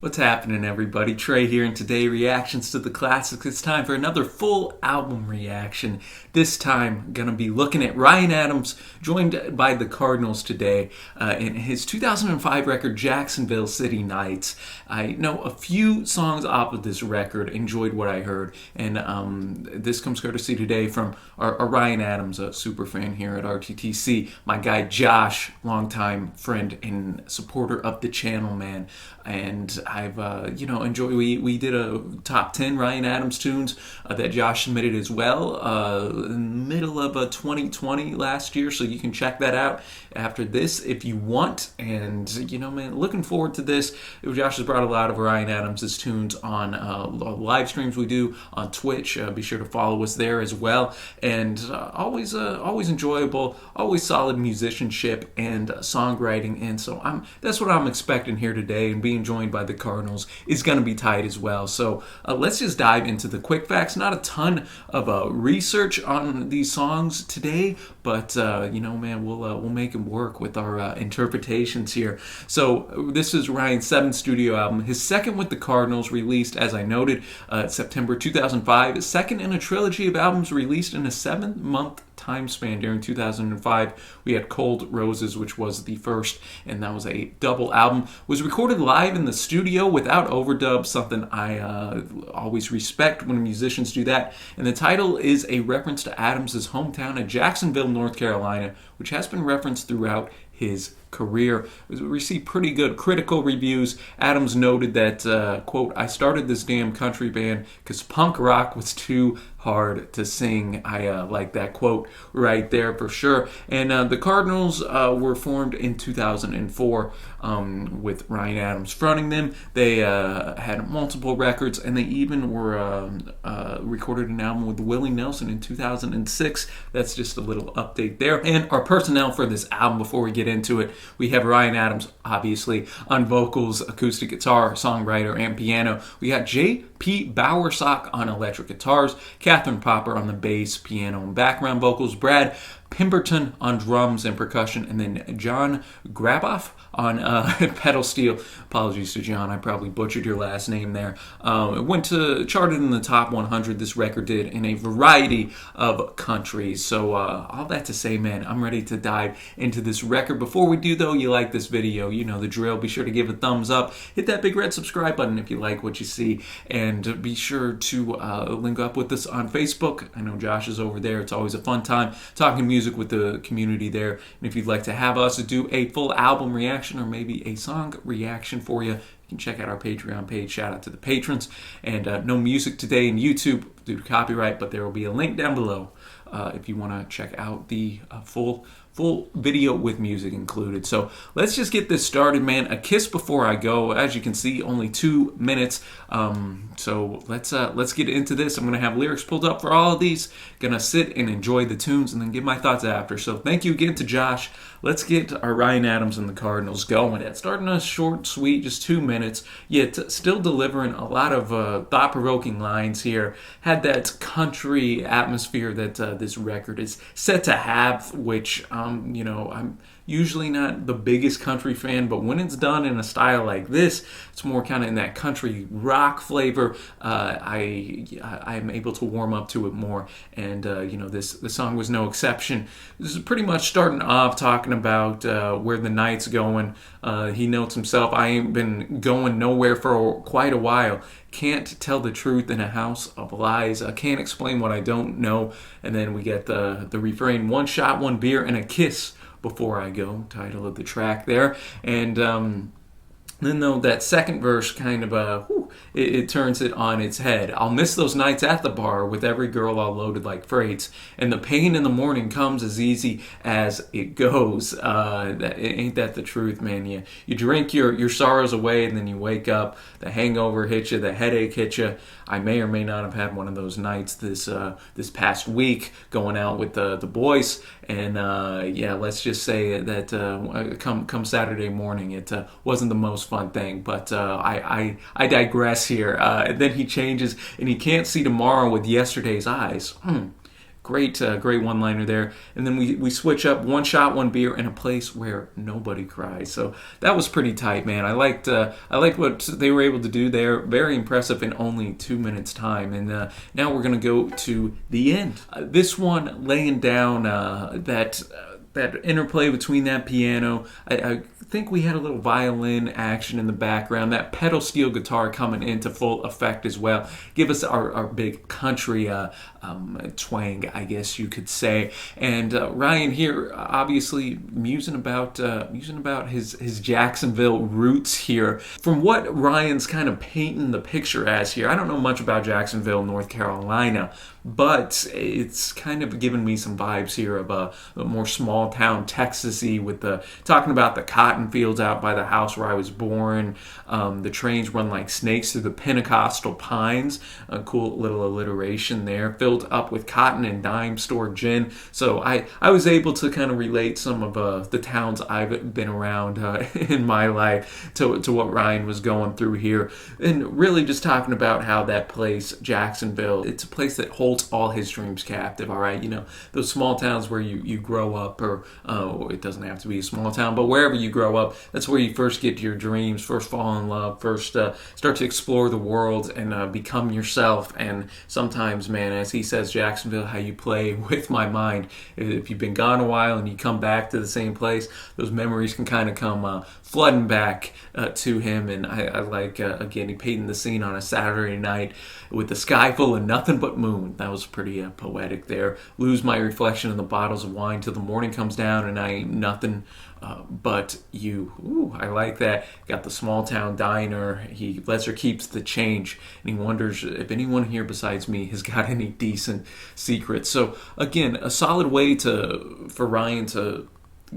What's happening, everybody? Trey here, and today, reactions to the classics. It's time for another full album reaction. This time, gonna be looking at Ryan Adams, joined by the Cardinals today, in his 2005 record, Jacksonville City Nights. I know a few songs off of this record, enjoyed what I heard, and this comes courtesy today from our Ryan Adams, a super fan here at RTTC. My guy Josh, longtime friend and supporter of the channel, man. And I've enjoyed. We did a top 10 Ryan Adams tunes that Josh submitted as well in the middle of 2020 last year, so you can check that out after this if you want. And man, looking forward to this. Josh has brought a lot of Ryan Adams' tunes on live streams we do on Twitch. Be sure to follow us there as well. And always enjoyable, always solid musicianship and songwriting. And so that's what I'm expecting here today, and being joined by the Cardinals is going to be tight as well. So let's just dive into the quick facts. Not a ton of research on these songs today, but man, we'll make it work with our interpretations here. So this is Ryan's 7th studio album, his second with the Cardinals, released, as I noted, September 2005. Second in a trilogy of albums released in a 7-month time span. During 2005, we had Cold Roses, which was the first, and that was a double album. Was recorded live in the studio without overdubs, something I always respect when musicians do that. And the title is a reference to Adams' hometown of Jacksonville, North Carolina, which has been referenced throughout his career. It received pretty good critical reviews. Adams noted that, quote, "I started this damn country band because punk rock was too hard to sing." I like that quote right there for sure. And the Cardinals were formed in 2004 with Ryan Adams fronting them. They had multiple records, and they even were recorded an album with Willie Nelson in 2006. That's just a little update there. And our personnel for this album, before we get into it, we have Ryan Adams, obviously, on vocals, acoustic guitar, songwriter, and piano. We got J.P. Bowersock on electric guitars, Catherine Popper on the bass, piano, and background vocals, Brad Pemberton on drums and percussion, and then John Graboff on pedal steel. Apologies to John, I probably butchered your last name there. It charted in the top 100, this record did, in a variety of countries. So all that to say, man, I'm ready to dive into this record. Before we do, though, you like this video, you know the drill. Be sure to give a thumbs up, hit that big red subscribe button if you like what you see, and be sure to link up with us on Facebook. I know Josh is over there. It's always a fun time talking music with the community there. And if you'd like to have us do a full album reaction or maybe a song reaction for you, you can check out our Patreon page. Shout out to the patrons. And no music today in YouTube due to copyright, but there will be a link down below if you want to check out the full video with music included. So let's just get this started, man. A Kiss Before I Go. As you can see, only 2 minutes. So let's get into this. I'm gonna have lyrics pulled up for all of these. Gonna sit and enjoy the tunes and then give my thoughts after. So thank you again to Josh. Let's get our Ryan Adams and the Cardinals going. It's starting us short, sweet, just 2 minutes, yet still delivering a lot of thought-provoking lines here. Had that country atmosphere that this record is set to have, which I'm usually not the biggest country fan, but when it's done in a style like this, it's more kind of in that country rock flavor. I'm able to warm up to it more, and this song was no exception. This is pretty much starting off talking about where the night's going. He notes himself, "I ain't been going nowhere for quite a while. Can't tell the truth in a house of lies. I can't explain what I don't know." And then we get the refrain, "One shot, one beer, and a kiss before I go," title of the track there. And then though that second verse kind of it turns it on its head. "I'll miss those nights at the bar with every girl all loaded like freights, and the pain in the morning comes as easy as it goes." Ain't that the truth, man? You drink your sorrows away, and then you wake up, the hangover hits you, the headache hits you. I may or may not have had one of those nights this past week, going out with the boys, and let's just say that come Saturday morning, it wasn't the most fun thing. But I digress here. And then he changes, and he can't see tomorrow with yesterday's eyes. Great one-liner there. And then we switch up one shot, one beer, in a place where nobody cries. So that was pretty tight, man. I liked what they were able to do there. Very impressive in only 2 minutes time. And now we're gonna go to the end. This one laying down that interplay between that piano. I think we had a little violin action in the background. That pedal steel guitar coming into full effect as well. Give us our big country twang, I guess you could say. And Ryan here, obviously musing about his Jacksonville roots here. From what Ryan's kind of painting the picture as here, I don't know much about Jacksonville, North Carolina, but it's kind of given me some vibes here of a more small town Texas-y, with talking about the cotton fields out by the house where I was born. The trains run like snakes through the Pentecostal pines. A cool little alliteration there. Filled up with cotton and dime store gin. So I was able to kind of relate some of the towns I've been around in my life to what Ryan was going through here. And really just talking about how that place, Jacksonville, it's a place that holds all his dreams captive, all right? You know, those small towns where you grow up, or it doesn't have to be a small town, but wherever you grow up, that's where you first get your dreams, first fall in love, first start to explore the world and become yourself. And sometimes, man, as he says, Jacksonville, how you play with my mind. If you've been gone a while and you come back to the same place, those memories can kind of come flooding back to him. And I like, again, he painted the scene on a Saturday night with the sky full of nothing but moon. That was pretty poetic there. Lose my reflection in the bottles of wine till the morning comes down and I ain't nothing but you. Ooh, I like that. Got the small town diner. He lets her keeps the change, and he wonders if anyone here besides me has got any decent secrets. So again, a solid way for Ryan to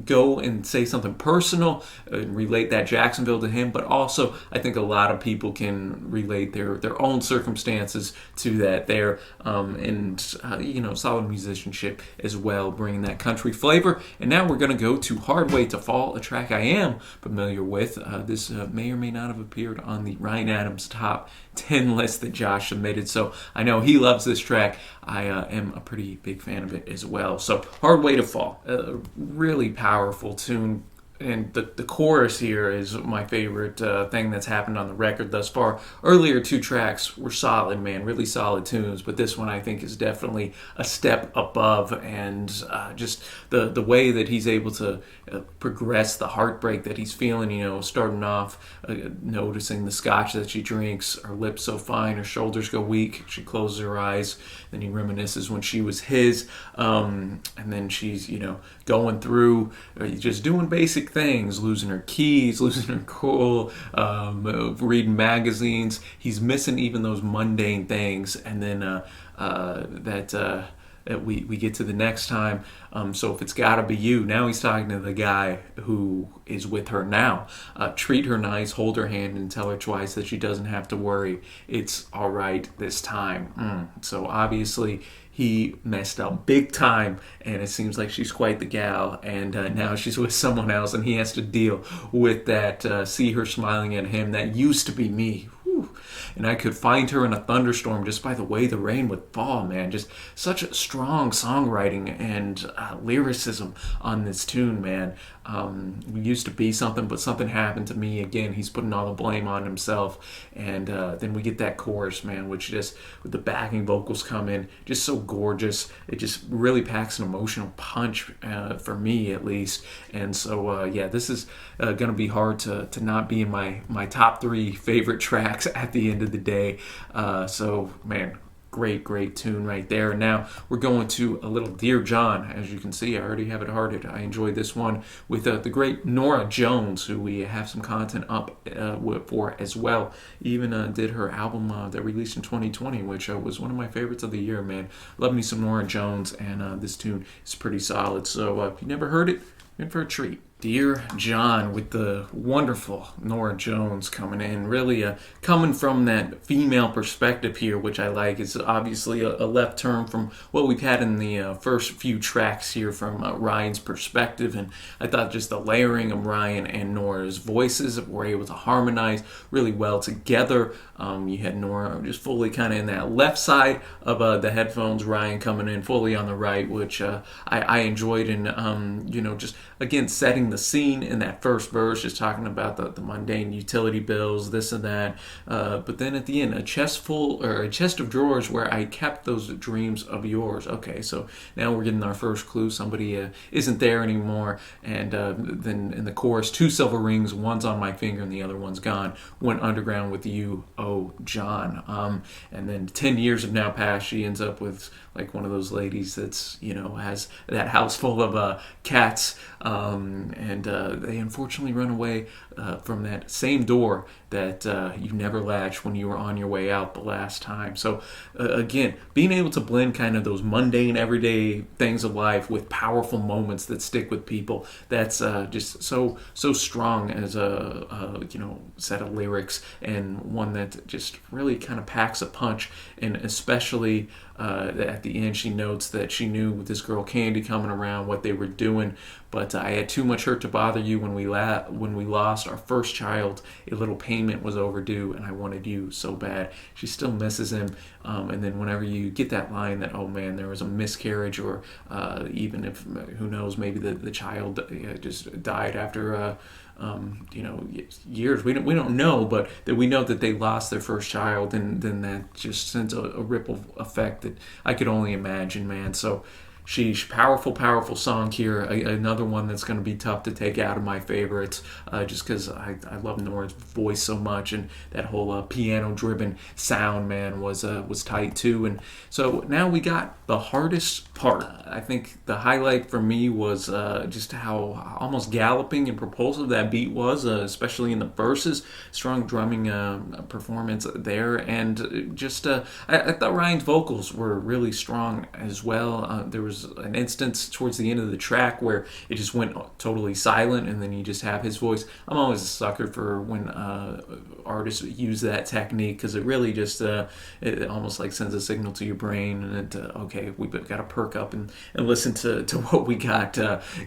go and say something personal and relate that Jacksonville to him, but also I think a lot of people can relate their own circumstances to that there, and solid musicianship as well, bringing that country flavor. And now we're going to go to Hard Way to Fall, a track I am familiar with. This may or may not have appeared on the Ryan Adams Top 10 list that Josh submitted, so I know he loves this track. I am a pretty big fan of it as well. So Hard Way to Fall, really powerful tune, and the chorus here is my favorite thing that's happened on the record thus far. Earlier two tracks were solid, man, really solid tunes, but this one I think is definitely a step above, and just the way that he's able to progress the heartbreak that he's feeling, starting off noticing the scotch that she drinks, her lips so fine, her shoulders go weak, she closes her eyes, then he reminisces when she was his, and then she's, going through just doing basic things, losing her keys, losing her cool, reading magazines. He's missing even those mundane things, and then we get to the next time. So if it's gotta be you, now he's talking to the guy who is with her now. Treat her nice, hold her hand, and tell her twice that she doesn't have to worry. It's all right this time. So obviously he messed up big time, and it seems like she's quite the gal, and now she's with someone else, and he has to deal with that, see her smiling at him, that used to be me. Whew. And I could find her in a thunderstorm just by the way the rain would fall, man. Just such a strong songwriting and lyricism on this tune, man. We used to be something, but something happened to me. Again, he's putting all the blame on himself. And then we get that chorus, man, which just, with the backing vocals come in, just so gorgeous. It just really packs an emotional punch, for me at least. And so, this is going to be hard to not be in my top 3 favorite tracks at the end of the day. So, man, great tune right there. Now we're going to a little Dear John. As you can see, I already have it hearted. I enjoyed this one with the great Norah Jones, who we have some content up for as well. Even did her album that released in 2020, which was one of my favorites of the year, man. Love me some Norah Jones, and this tune is pretty solid. So if you never heard it, you're in for a treat. Dear John, with the wonderful Nora Jones coming in, really coming from that female perspective here, which I like. It's obviously a left turn from what we've had in the first few tracks here from Ryan's perspective, and I thought just the layering of Ryan and Nora's voices were able to harmonize really well together. You had Nora just fully kind of in that left side of the headphones, Ryan coming in fully on the right, which I enjoyed, and just again setting the scene in that first verse, just talking about the mundane utility bills, this and that. But then at the end, a chest of drawers where I kept those dreams of yours. Okay, so now we're getting our first clue. Somebody isn't there anymore. And then in the chorus, 2 silver rings, one's on my finger and the other one's gone. Went underground with you, oh John. And then 10 years have now passed. She ends up with like one of those ladies that's has that house full of cats, and they unfortunately run away from that same door that you never latched when you were on your way out the last time. So again, being able to blend kind of those mundane everyday things of life with powerful moments that stick with people, that's just so strong as a set of lyrics, and one that just really kind of packs a punch. And especially at the end, she notes that she knew with this girl Candy coming around what they were doing, but I had too much hurt to bother you when we lost our first child. A little payment was overdue, and I wanted you so bad. She still misses him, and then whenever you get that line that, oh man, there was a miscarriage, or even if, who knows, maybe the child just died after years. We don't know, but that we know that they lost their first child, and then that just sends a ripple effect that I could only imagine, man. So sheesh, powerful song here. Another one that's going to be tough to take out of my favorites, just because I love Nora's voice so much, and that whole piano-driven sound, man, was tight too. And so now we got the hardest part. I think the highlight for me was just how almost galloping and propulsive that beat was, especially in the verses. Strong drumming performance there, and just I thought Ryan's vocals were really strong as well. There was an instance towards the end of the track where it just went totally silent, and then you just have his voice. I'm always a sucker for when artists use that technique, because it really just it almost like sends a signal to your brain, and okay, we've got to perk up and listen to what we got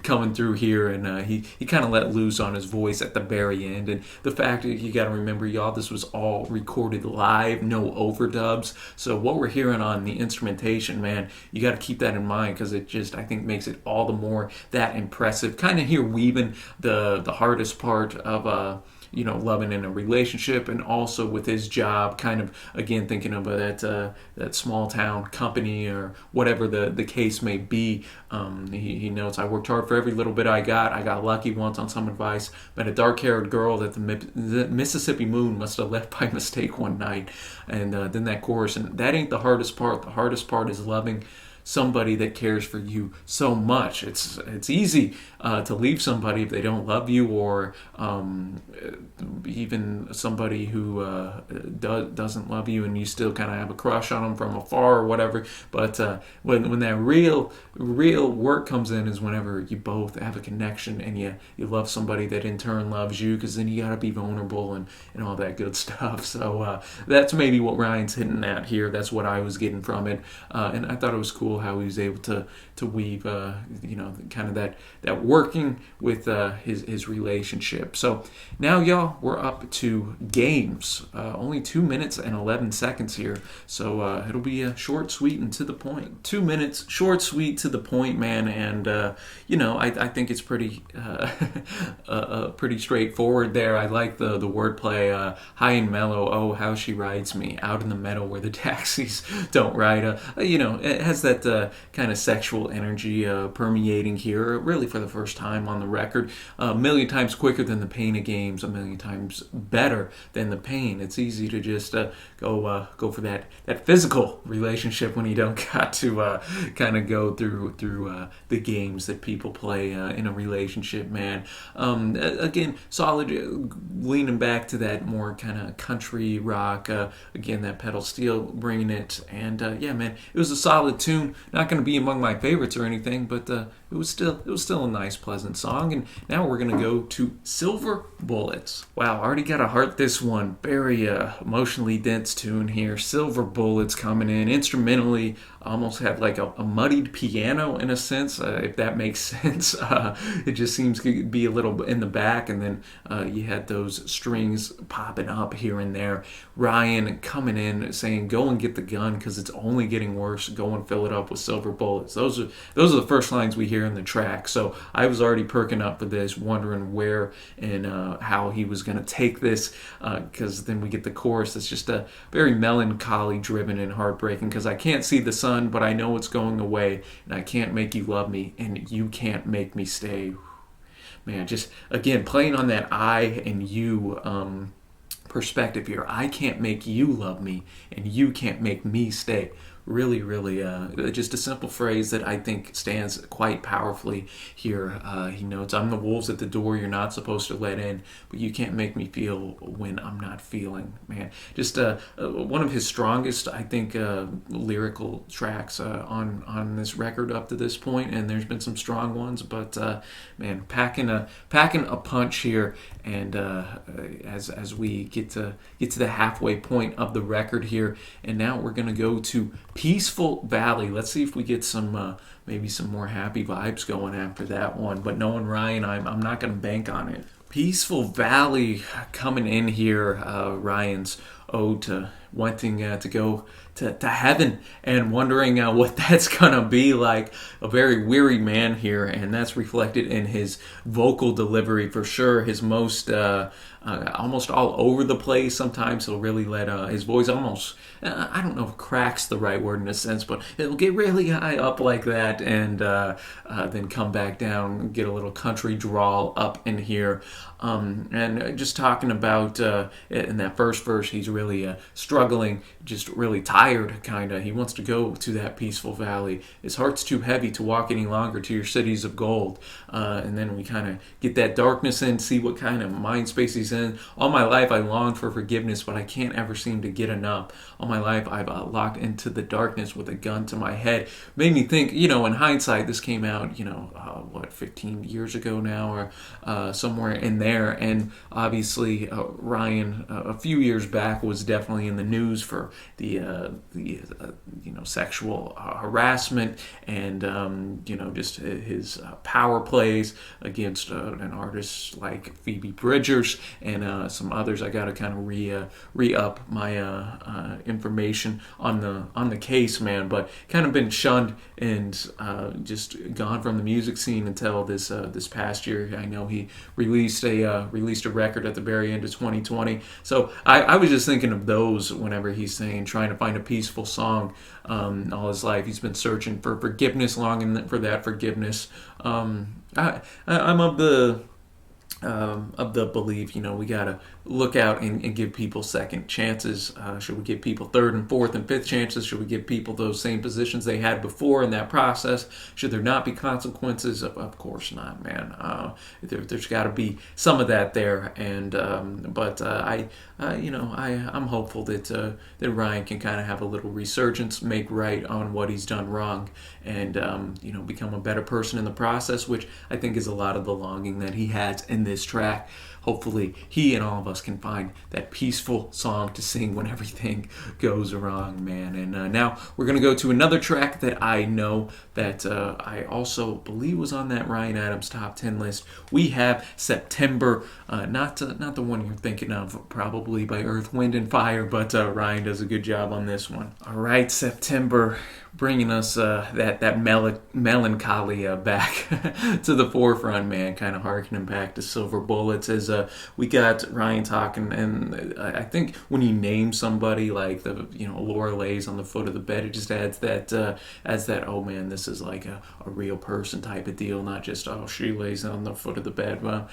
coming through here. And he kind of let loose on his voice at the very end. And the fact that you got to remember, y'all, this was all recorded live, no overdubs. So what we're hearing on the instrumentation, man, you got to keep that in mind, because it just, I think, makes it all the more that impressive. Kind of here weaving the hardest part of loving in a relationship, and also with his job, kind of again thinking of that small town company, or whatever the case may be. He notes, I worked hard for every little bit I got lucky once on some advice, met a dark-haired girl that the Mississippi moon must have left by mistake one night. And then that chorus, and that ain't the hardest part. The hardest part is loving somebody that cares for you so much. It's easy to leave somebody if they don't love you, or even somebody who doesn't love you, and you still kind of have a crush on them from afar or whatever. But when that real work comes in, is whenever you both have a connection, and you love somebody that in turn loves you, because then you got to be vulnerable and all that good stuff. So that's maybe what Ryan's hitting at here. That's what I was getting from it, and I thought it was cool how he was able to weave kind of that working with his relationship. So now, y'all, we're up to games. Only 2 minutes and 11 seconds here, so it'll be short, sweet, and to the point. 2 minutes, short, sweet, to the point, man. And I think it's pretty pretty straightforward there. I like the wordplay. High and mellow, oh how she rides me out in the meadow where the taxis don't ride. It has that kind of sexual energy permeating here, really for the first time on the record. A million times quicker than the pain of games, a million times better than the pain. It's easy to just go for that physical relationship when you don't got to kind of go through the games that people play in a relationship, man. Again, solid, leaning back to that more kind of country rock. Again, that pedal steel bringing it, and yeah, man, it was a solid tune. not going to be among my favorites or anything, but it was still a nice, pleasant song. And now we're going to go to Silver Bullets. Wow, already got to heart this one. Very emotionally dense tune here. Silver Bullets coming in instrumentally. Almost had like a muddied piano in a sense, if that makes sense. It just seems to be a little in the back, and then you had those strings popping up here and there. Ryan coming in saying, "Go and get the gun because it's only getting worse. Go and fill it up with silver bullets." Those are the first lines we hear in the track. So I was already perking up for this, wondering where and how he was going to take this, because then we get the chorus that's just a very melancholy driven and heartbreaking, because I can't see the sun, but I know it's going away, and I can't make you love me, and you can't make me stay. Man, just again playing on that I and you perspective here. I can't make you love me, and you can't make me stay. Really, just a simple phrase that I think stands quite powerfully here. He notes, "I'm the wolves at the door you're not supposed to let in, but you can't make me feel when I'm not feeling." Man, just one of his strongest, I think, lyrical tracks on this record up to this point, and there's been some strong ones, but man, packing a punch here, and as we get to the halfway point of the record here, and now we're gonna go to Peaceful Valley. Let's see if we get some maybe some more happy vibes going after that one. But knowing Ryan, I'm not going to bank on it. Peaceful Valley coming in here. Ryan's ode to wanting to go to heaven and wondering what that's gonna be like. A very weary man here, and that's reflected in his vocal delivery for sure. His most almost all over the place. Sometimes he'll really let his voice almost, I don't know if crack's the right word in a sense, but it'll get really high up like that, and then come back down, get a little country drawl up in here. And just talking about in that first verse, he's really struggling, just really tired, kind of. He wants to go to that peaceful valley. His heart's too heavy to walk any longer to your cities of gold. And then we kind of get that darkness in, see what kind of mind space he's in. All my life I longed for forgiveness, but I can't ever seem to get enough. All my life I've locked into the darkness with a gun to my head. Made me think, in hindsight, this came out, 15 years ago now, or somewhere in there. And obviously, Ryan, a few years back, was definitely in the news for the sexual harassment and just his power plays against an artist like Phoebe Bridgers and some others. I got to kind of re-up my information on the case, man. But kind of been shunned and just gone from the music scene until this past year. I know he released a record at the very end of 2020. So I was just thinking of those whenever he's saying trying to find a peaceful song. All his life he's been searching for forgiveness, longing for that forgiveness. I'm of the belief, we gotta look out and give people second chances. Should we give people third and fourth and fifth chances? Should we give people those same positions they had before in that process? Should there not be consequences? Of course not, man. There's got to be some of that there, and but I'm hopeful that Ryan can kind of have a little resurgence, make right on what he's done wrong, and become a better person in the process, which I think is a lot of the longing that he has in this track. Hopefully he and all of us can find that peaceful song to sing when everything goes wrong, man. And now we're going to go to another track that I know that I also believe was on that Ryan Adams top 10 list. We have September, not the one you're thinking of, probably by Earth, Wind, and Fire, but Ryan does a good job on this one. All right, September, bringing us that melancholy back to the forefront, man. Kind of harkening back to Silver Bullets as we got Ryan talking, and I think when you name somebody like Laura lays on the foot of the bed, it just adds that oh man, this is like a real person type of deal, not just she lays on the foot of the bed. Well,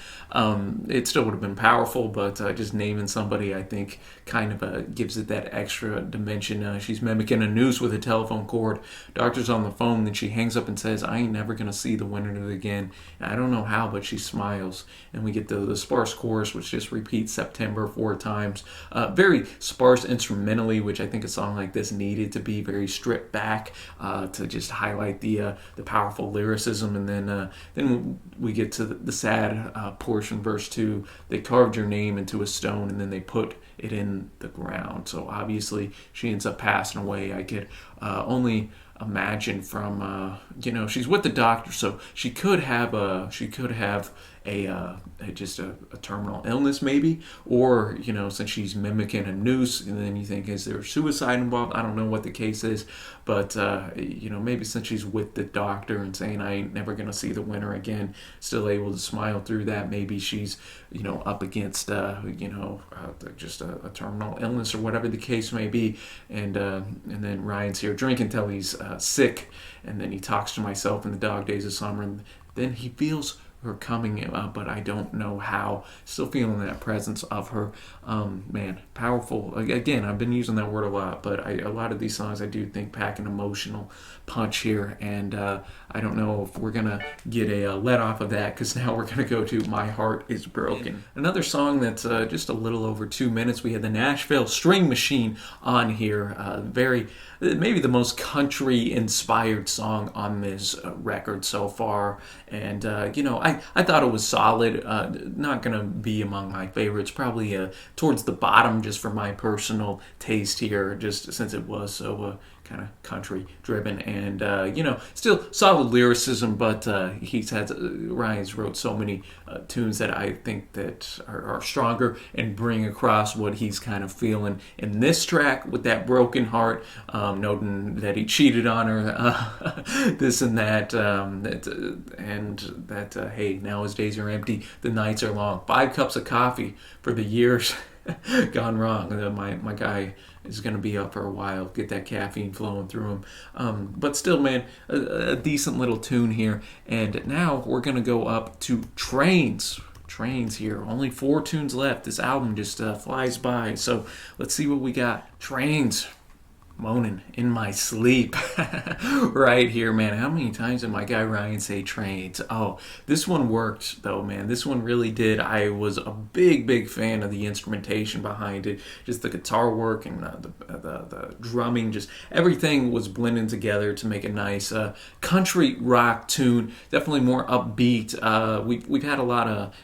it still would have been powerful, but just naming somebody, I think, kind of gives it that extra dimension. She's mimicking a noose with a telephone cord. award. Doctor's on the phone, then she hangs up and says, I ain't never gonna see the winner again. And I don't know how, but she smiles. And we get the sparse chorus, which just repeats September 4 times. Very sparse instrumentally, which I think a song like this needed to be very stripped back to just highlight the powerful lyricism. And then we get to the sad portion, verse 2. They carved your name into a stone, and then they put it in the ground. So obviously she ends up passing away. I could only imagine from she's with the doctor, so she could have a terminal illness maybe, or since she's mimicking a noose, and then you think, is there suicide involved? I don't know what the case is, but maybe since she's with the doctor and saying I ain't never gonna see the winner again, still able to smile through that, maybe she's up against just a terminal illness or whatever the case may be. And then Ryan's here drinking till he's sick, and then he talks to myself in the dog days of summer, and then he feels her coming, but I don't know how. Still feeling that presence of her. Man, powerful. Again, I've been using that word a lot, but a lot of these songs I do think pack an emotional punch here, and I don't know if we're gonna get a let off of that, because now we're gonna go to My Heart Is Broken, another song that's just a little over 2 minutes. We had the Nashville String Machine on here, maybe the most country inspired song on this record so far, and I thought it was solid. Not gonna be among my favorites, probably towards the bottom just for my personal taste here, just since it was so kind of country driven, and still solid lyricism, but Ryan's wrote so many tunes that I think that are stronger and bring across what he's kind of feeling in this track with that broken heart, noting that he cheated on her, this and that, hey, now his days are empty, the nights are long, 5 cups of coffee for the years gone wrong. My guy is going to be up for a while, get that caffeine flowing through him. But still, man, a decent little tune here. And now we're going to go up to Trains here. Only 4 tunes left. This album just flies by. So let's see what we got. Trains. Moaning in my sleep right here, man. How many times did my guy Ryan say trains? Oh, this one worked though, man. This one really did. I was a big fan of the instrumentation behind it, just the guitar work and the drumming, just everything was blending together to make a nice country rock tune. Definitely more upbeat. We've had a lot of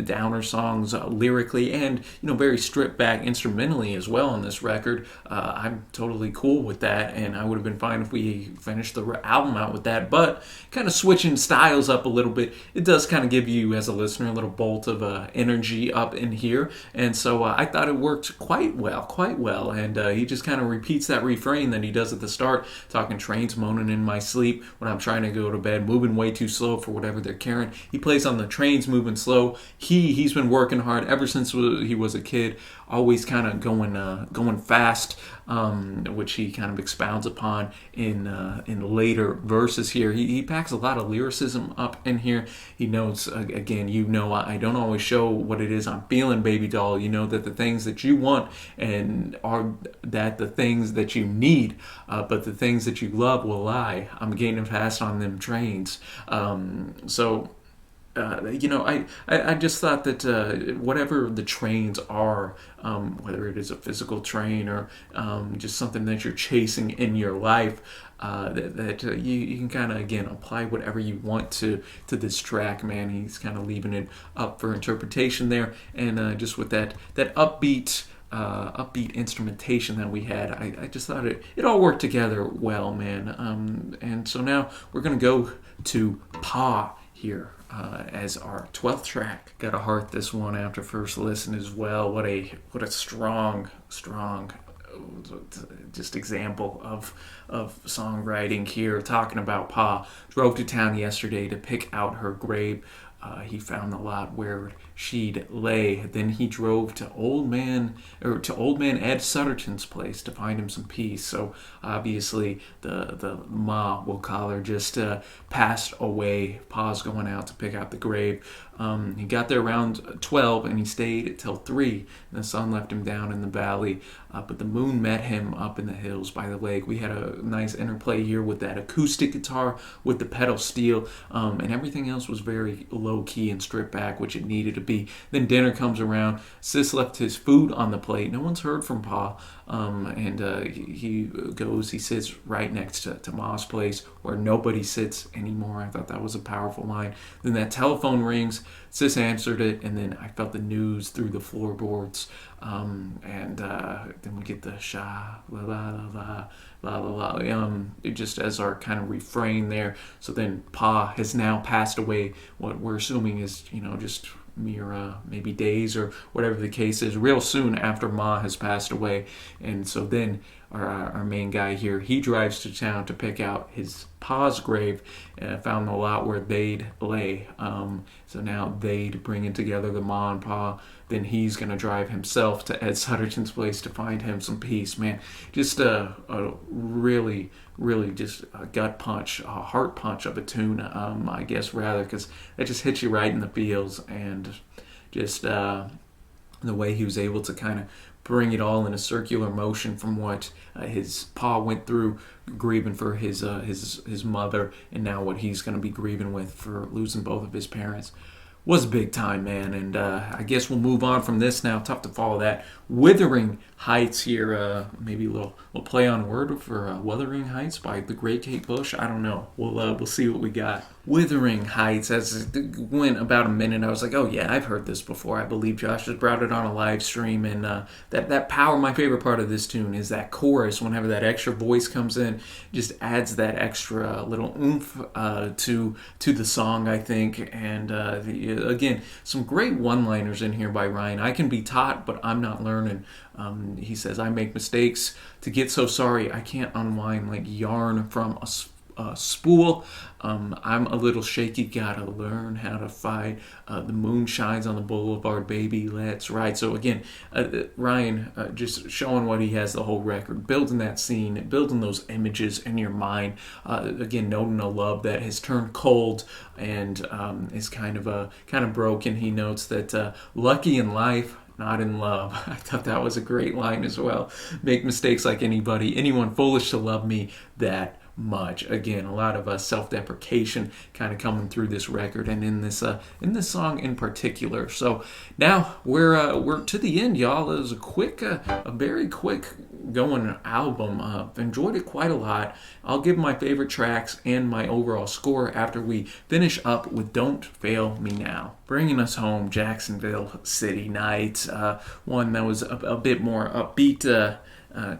downer songs lyrically, and very stripped back instrumentally as well on this record. I'm totally cool with that, and I would have been fine if we finished the album out with that, but kind of switching styles up a little bit, it does kind of give you as a listener a little bolt of energy up in here, and so I thought it worked quite well, and he just kind of repeats that refrain that he does at the start, talking trains moaning in my sleep when I'm trying to go to bed, moving way too slow for whatever they're carrying. He plays on the trains moving slow. He's been working hard ever since he was a kid, always kind of going fast, which he kind of expounds upon in later verses here. He packs a lot of lyricism up in here. He notes, again, I don't always show what it is I'm feeling, baby doll. You know that the things that you want and are that the things that you need, but the things that you love will lie. I'm gaining fast on them trains. I just thought that whatever the trains are, whether it is a physical train or just something that you're chasing in your life, you can kind of, again, apply whatever you want to this track, man. He's kind of leaving it up for interpretation there, and just with that upbeat instrumentation that we had, I just thought it all worked together well, man. And so now we're going to go to Pa here as our 12th track. Gotta heart this one after first listen as well. What a strong just example of songwriting here, talking about Pa. Drove to town yesterday to pick out her grave. He found the lot where she'd lay. Then he drove to old man Ed Sutterton's place to find him some peace. So obviously the ma, we'll call her, just passed away. Pa's going out to pick out the grave. He got there around 12 and he stayed till 3. And the sun left him down in the valley. but the moon met him up in the hills by the lake. We had a nice interplay here with that acoustic guitar with the pedal steel, and everything else was very low key and stripped back, which it needed to be. Then dinner comes around. Sis left his food on the plate. No one's heard from Pa, and he sits right next to Ma's place where nobody sits anymore. I thought that was a powerful line. Then that telephone rings. Sis answered it, and then I felt the news through the floorboards. Then we get the sha la la la la la la just as our kind of refrain there. So then Pa has now passed away. What we're assuming is just mere maybe days or whatever the case is, real soon after Ma has passed away. And so then our main guy here, he drives to town to pick out his Pa's grave, found the lot where they'd lay. So now they'd bringing together the Ma and Pa. Then he's going to drive himself to Ed Sutterton's place to find him some peace. Man, just a really just a gut punch, a heart punch of a tune, I guess, rather, because it just hits you right in the feels. And just the way he was able to kind of bring it all in a circular motion from what his Pa went through grieving for his mother, and now what he's going to be grieving with for losing both of his parents. Was big time, man. And I guess we'll move on from this now. Tough to follow that. Withering Heights here. Maybe a little play on word for Wuthering Heights by the great Kate Bush. I don't know. We'll see what we got. Withering Heights. As it went about a minute, I was like, oh yeah, I've heard this before. I believe Josh has brought it on a live stream. And that power, my favorite part of this tune is that chorus. Whenever that extra voice comes in, just adds that extra little oomph to the song, I think. And again, some great one-liners in here by Ryan. I can be taught, but I'm not learning. He says, I make mistakes to get so sorry I can't unwind like yarn from a spool. I'm a little shaky, gotta learn how to fight. The moon shines on the boulevard, baby, let's ride. So again, Ryan just showing what he has the whole record, building that scene, building those images in your mind. Again, noting a love that has turned cold and is kind of broken. He notes that lucky in life, not in love. I thought that was a great line as well. Make mistakes like anybody. Anyone foolish to love me that much. Again, a lot of self-deprecation kind of coming through this record and in this song in particular. So now we're to the end, y'all. It was a very quick going album. Enjoyed it quite a lot. I'll give my favorite tracks and my overall score after we finish up with Don't Fail Me Now. Bringing us home, Jacksonville City Nights. One that was a bit more upbeat,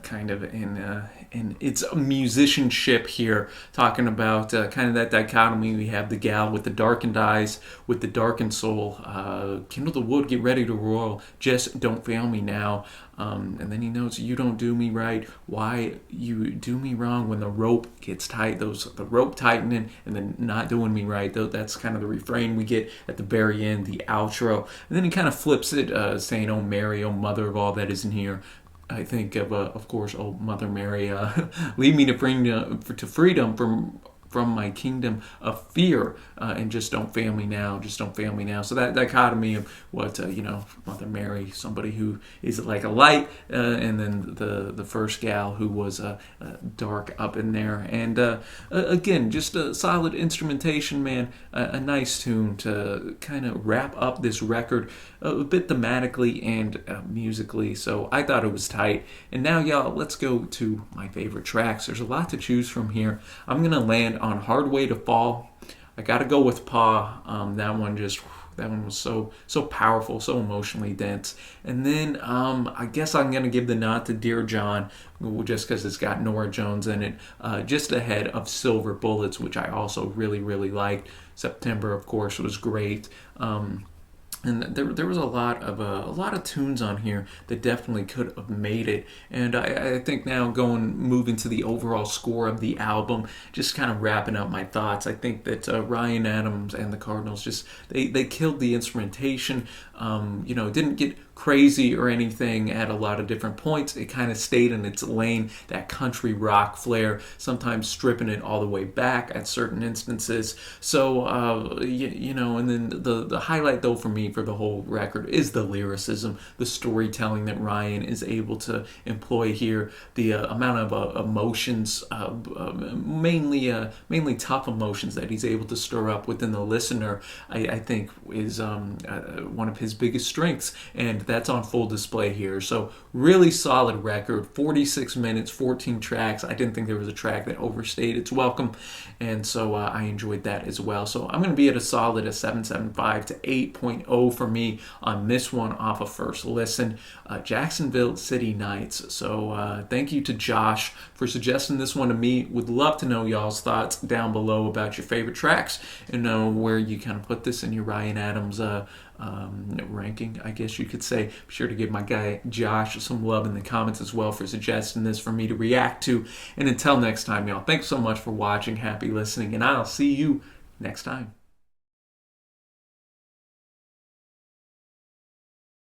kind of in its musicianship here, talking about kind of that dichotomy. We have the gal with the darkened eyes, with the darkened soul, kindle the wood, get ready to roll, just don't fail me now. And then he notes, you don't do me right, why you do me wrong when the rope gets tight, the rope tightening and then not doing me right. That's kind of the refrain we get at the very end, the outro. And then he kind of flips it, saying, oh Mary, oh mother of all that isn't here. I think of course, oh Mother Mary, lead me to freedom from my kingdom of fear, and just don't fail me now, just don't fail me now. So that dichotomy of what, Mother Mary, somebody who is like a light, and then the first gal who was dark up in there. And again, just a solid instrumentation, man, a nice tune to kind of wrap up this record a bit thematically and musically. So I thought it was tight. And now, y'all, let's go to my favorite tracks. There's a lot to choose from here. I'm going to land on Hard Way to Fall. I got to go with Pa. That one was so powerful, so emotionally dense. And then I guess I'm going to give the nod to Dear John, just because it's got Norah Jones in it, just ahead of Silver Bullets, which I also really, really liked. September, of course, was great. And there was a lot of tunes on here that definitely could have made it. And I think now moving to the overall score of the album, just kind of wrapping up my thoughts. I think that Ryan Adams and the Cardinals they killed the instrumentation. Didn't get crazy or anything at a lot of different points. It kind of stayed in its lane, that country rock flair, sometimes stripping it all the way back at certain instances. So, and then the highlight, though, for me for the whole record is the lyricism, the storytelling that Ryan is able to employ here, the amount of emotions, mainly tough emotions that he's able to stir up within the listener, I think is one of his biggest strengths, and that's on full display here. So really solid record, 46 minutes, 14 tracks. I didn't think there was a track that overstayed its welcome, and so I enjoyed that as well. So I'm going to be at a solid 7.75 to 8.0 for me on this one off of first listen. Jacksonville City Nights. So thank you to Josh for suggesting this one to me. Would love to know y'all's thoughts down below about your favorite tracks and know where you kind of put this in your Ryan Adams ranking, I guess you could say. Be sure to give my guy Josh some love in the comments as well for suggesting this for me to react to. And until next time, y'all, thanks so much for watching. Happy listening, and I'll see you next time.